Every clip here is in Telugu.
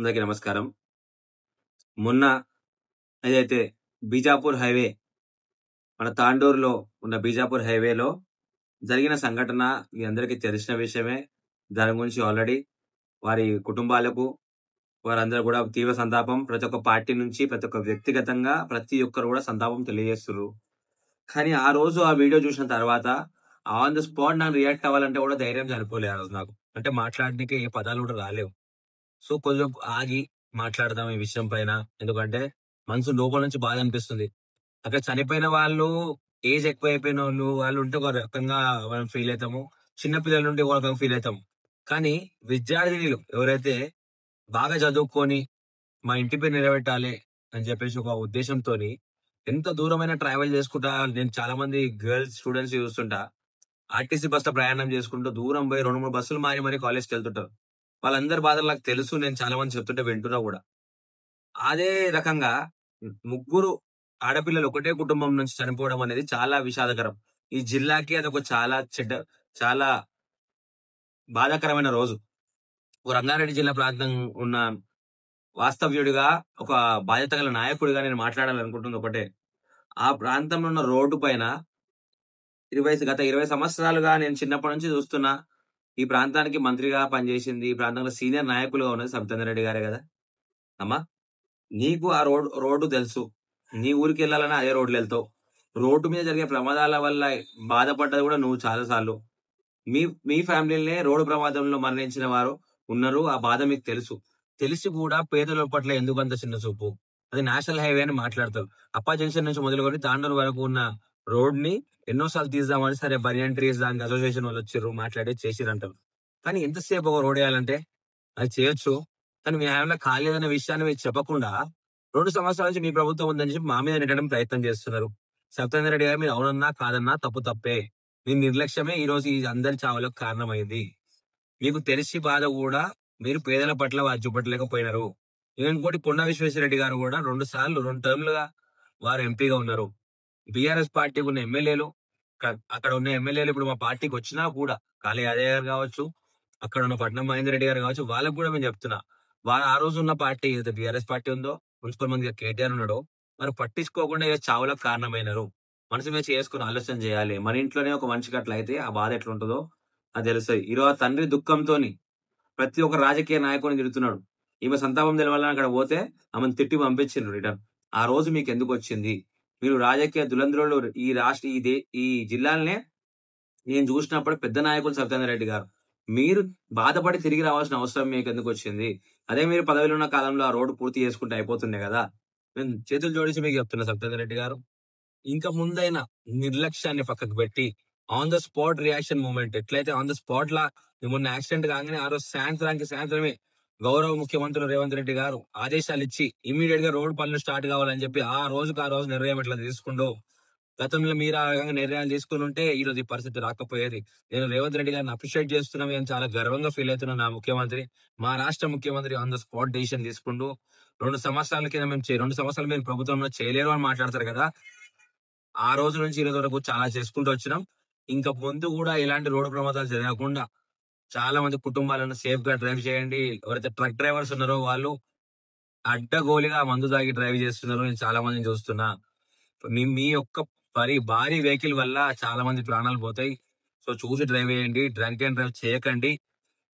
అందరికీ నమస్కారం. మొన్న ఏదైతే బీజాపూర్ హైవే మన తాండూరులో ఉన్న బీజాపూర్ హైవేలో జరిగిన సంఘటన మీ అందరికీ తెలిసిన విషయమే. దాని గురించి ఆల్రెడీ వారి కుటుంబాలకు వారందరూ కూడా తీవ్ర సంతాపం. ప్రతి ఒక్క పార్టీ నుంచి ప్రతి ఒక్క వ్యక్తిగతంగా ప్రతి ఒక్కరు కూడా సంతాపం తెలియజేస్తుర్రు. కానీ ఆ రోజు ఆ వీడియో చూసిన తర్వాత ఆన్ ది స్పాట్ నాకు రియాక్ట్ అవ్వాలంటే కూడా ధైర్యం సరిపోలే ఆ రోజు నాకు. అంటే మాట్లాడనీకి ఏ పదాలు కూడా రాలేవు. సో, కొంచెం ఆగి మాట్లాడదాం ఈ విషయం పైన. ఎందుకంటే మనసు లోపల నుంచి బాధ అనిపిస్తుంది. అక్కడ చనిపోయిన వాళ్ళు ఏజ్ ఎక్కువైపోయినోళ్ళు, వాళ్ళుంటే ఒక రకంగా మనం ఫీల్ అయితాము. చిన్న పిల్లల నుండి ఒక రకంగా ఫీల్ అయితాం. కానీ విద్యార్థినులు ఎవరైతే బాగా చదువుకొని మా ఇంటి పేరు నిలబెట్టాలి అని చెప్పేసి ఒక ఉద్దేశంతోని ఎంత దూరమైనా ట్రావెల్ చేసుకుంటా నేను చాలా మంది గర్ల్స్ స్టూడెంట్స్ చూస్తుంటా. ఆర్టీసీ బస్‌లో ప్రయాణం చేసుకుంటూ దూరం పోయి 2, 3 బస్సులు మారి మరి కాలేజ్‌కెళ్తుంటారు. వాళ్ళందరి బాధలు నాకు తెలుసు. నేను చాలా మంది చెప్తుంటే వింటున్నా గూడా. అదే రకంగా ముగ్గురు ఆడపిల్లలు ఒకటే కుటుంబం నుంచి చనిపోవడం అనేది చాలా విషాదకరం. ఈ జిల్లాకి అదొక చాలా బాధాకరమైన రోజు. ఓ రంగారెడ్డి జిల్లా ప్రాంతం ఉన్న వాస్తవ్యుడిగా, ఒక బాధ్యత గల నాయకుడిగా నేను మాట్లాడాలనుకుంటుంది ఒకటే. ఆ ప్రాంతంలో ఉన్న రోడ్డు పైన గత 20 సంవత్సరాలుగా నేను చిన్నప్పటి నుంచి చూస్తున్నా. ఈ ప్రాంతానికి మంత్రిగా పనిచేసింది, ఈ ప్రాంతంలో సీనియర్ నాయకులుగా ఉన్నది సబితేందర్ గారే గదా! అమ్మా! నీకు ఆ రోడ్డు తెలుసు. నీ ఊరికెళ్ళాలన్నా అదే రోడ్‌లో ఎళ్తావు. రోడ్డు మీద జరిగే ప్రమాదాల వల్ల బాధపడ్డది గూడా నువ్వు చాలా సార్లు. మీ మీ ఫ్యామిలీ‌లనే రోడ్డు ప్రమాదంలో మరణించిన వారు ఉన్నారు. ఆ బాధ మీకు తెలుసు. తెలిసి కూడా పేదల పట్ల ఎందుకంత చిన్న చూపు? అది నేషనల్ హైవే అని మాట్లాడతారు. అప్పా జంక్షన్ నుంచి మొదలుకొని తాండూరు వరకు ఉన్న రోడ్‌ని ఎన్నో సార్లు తీద్దామని సరే బనియన్ ట్రీస్ దానికి అసోసియేషన్ వాళ్ళొచ్చిర్రు, మాట్లాడి చేసిర్రంటారు. కానీ ఎంతసేపు ఒక రోడేయాలంటే? అది చేయొచ్చు. కానీ మీ హయాంలో కాలేదనే విషయాన్ని మీరు చెప్పకుండా 2 సంవత్సరాల నుంచి మీ ప్రభుత్వం ఉందని చెప్పి మా మీద నెట్టడానికి ప్రయత్నం చేస్తున్నారు. సత్యేందర్ రెడ్డి గారు మీరు అవునన్నా, కాదన్నా తప్పు తప్పే. మీ నిర్లక్ష్యమే ఈరోజు ఈ అందరి చావులకు కారణమైంది. మీకు తెలిసి బాధ గూడా మీరు పేదల పట్ల వారు చూపెట్టలేకపోయినారు. ఇంకోటి కొండా విశ్వేశ్వరరెడ్డి గారు గూడా 2 సార్లు 2 టర్మ్‌లుగా వారు ఎంపీగా ఉన్నారు. బీఆర్ఎస్ పార్టీకి ఉన్న ఎమ్మెల్యేలు అక్కడ ఉన్న ఎమ్మెల్యేలు ఇప్పుడు మా పార్టీకొచ్చినా కూడా కాళీ యాదయ్య గారు గావచ్చు, అక్కడ ఉన్న పట్నం మహేందర్ రెడ్డి గారు గావచ్చు, వాళ్ళకి గూడా నేను చెప్తున్నా. వారు ఆ రోజు ఉన్న పార్టీ ఏదైతే బీఆర్ఎస్ పార్టీ ఉందో, మున్సిపల్ మంత్రిగా కేటీఆర్ ఉన్నాడో, మరి పట్టించుకోకుండా ఈరోజు చావులకు కారణమైనారు. మనసు మీద చేసుకొని ఆలోచన చేయాలి. మన ఇంట్లోనే ఒక మనిషికి అట్లయితే ఆ బాధ ఎట్లుంటదో అది తెలుస్తది. ఈరోజు ఆ తండ్రి దుఃఖంతోని ప్రతి ఒక్క రాజకీయ నాయకుడిని తిడుతున్నాడు. ఈమె సంతాపం తెలవాలని అక్కడ పోతే ఆమెను తిట్టి పంపించిండ్రు రిటర్న్. ఆ రోజు మీకెందుకొచ్చింది? మీరు రాజకీయ దురంధరులు. ఈ రాష్ట్ర ఈ దే ఈ జిల్లాలనే నేను చూసినప్పుడు పెద్ద నాయకులు సత్యేందర్ రెడ్డి గారు. మీరు బాధపడి తిరిగి రావాల్సిన అవసరం మీకెందుకొచ్చింది? అదే మీరు పదవిలో ఉన్న కాలంలో ఆ రోడ్డు పూర్తి చేసుకుంటే అయిపోతుండే గదా! నేను చేతులు జోడించి మీకు చెప్తున్నా సత్యేందర్ రెడ్డి గారు. ఇంక ముందైనా నిర్లక్ష్యాన్ని పక్కకు పెట్టి on the spot reaction movement ఎట్లయితే ఆన్ ద స్పాట్‌లా మొన్న యాక్సిడెంట్ కాగానే ఆ రోజు సాయంత్రానికి సాయంత్రమే గౌరవ ముఖ్యమంత్రులు రేవంత్ రెడ్డి గారు ఆదేశాలిచ్చి ఇమ్మీడియేట్‌గా రోడ్ పనులు స్టార్ట్ కావాలని చెప్పి ఆ రోజుకి ఆ రోజు నిర్ణయం ఎట్లా తీసుకుండో, గతంలో మీరు ఆ విధంగా నిర్ణయాలు తీసుకొనుంటే ఈరోజు ఈ పరిస్థితి రాకపోయేది. నేను రేవంత్ రెడ్డి గారిని అప్రిషియేట్ చేస్తున్నా. నేను చాలా గర్వంగా ఫీల్ అవుతున్నా నా ముఖ్యమంత్రి. మా రాష్ట్ర ముఖ్యమంత్రి ఆన్ ద స్పాట్ డెసిషన్ తీసుకుంటూ 2 సంవత్సరాల కింద 2 సంవత్సరాలు మీరు ప్రభుత్వంలో చేయలేరు అని మాట్లాడతారు కదా! ఆ రోజు నుంచి ఈ రోజు వరకు చాలా చేసుకుంటూ వచ్చినాం. ఇంక ముందు గూడా ఎలాంటి రోడ్డు ప్రమాదాలు జరగకుండా చాలా మంది కుటుంబాలను సేఫ్‌గా డ్రైవ్ చేయండి. ఎవరైతే ట్రక్ డ్రైవర్స్ ఉన్నారో వాళ్ళు అడ్డగోలుగా మందు తాగి డ్రైవ్ చేస్తున్నారో నేను చాలా మందిని చూస్తున్నా. మీ మీ యొక్క భారీ వెహికల్ వల్ల చాలా మంది ప్రాణాలు పోతాయి. సో, చూసి డ్రైవ్ చేయండి. డ్రంక్ అండ్ డ్రైవ్ చేయకండి.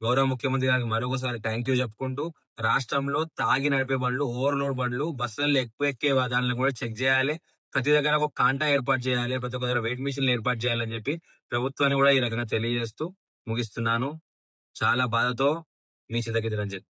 గౌరవ ముఖ్యమంత్రి గారికి మరొకసారి థాంక్ యూ చెప్పుకుంటూ, రాష్ట్రంలో తాగి నడిపే బండ్లు, ఓవర్‌లోడ్ బండ్లు బస్సులలో ఎక్కువ ఎక్కే దానిని కూడా చెక్ చేయాలి. ప్రతి దగ్గర ఒక కాంటా ఏర్పాటు చేయాలి. ప్రతి ఒక్క దగ్గర వెయిట్ మెషిన్‌లు ఏర్పాటు చేయాలని చెప్పి ప్రభుత్వాన్ని కూడా ఈ రకంగా తెలియజేస్తూ ముగిస్తున్నాను. చాలా బాధతో మీ చింతకింది రంజిత్.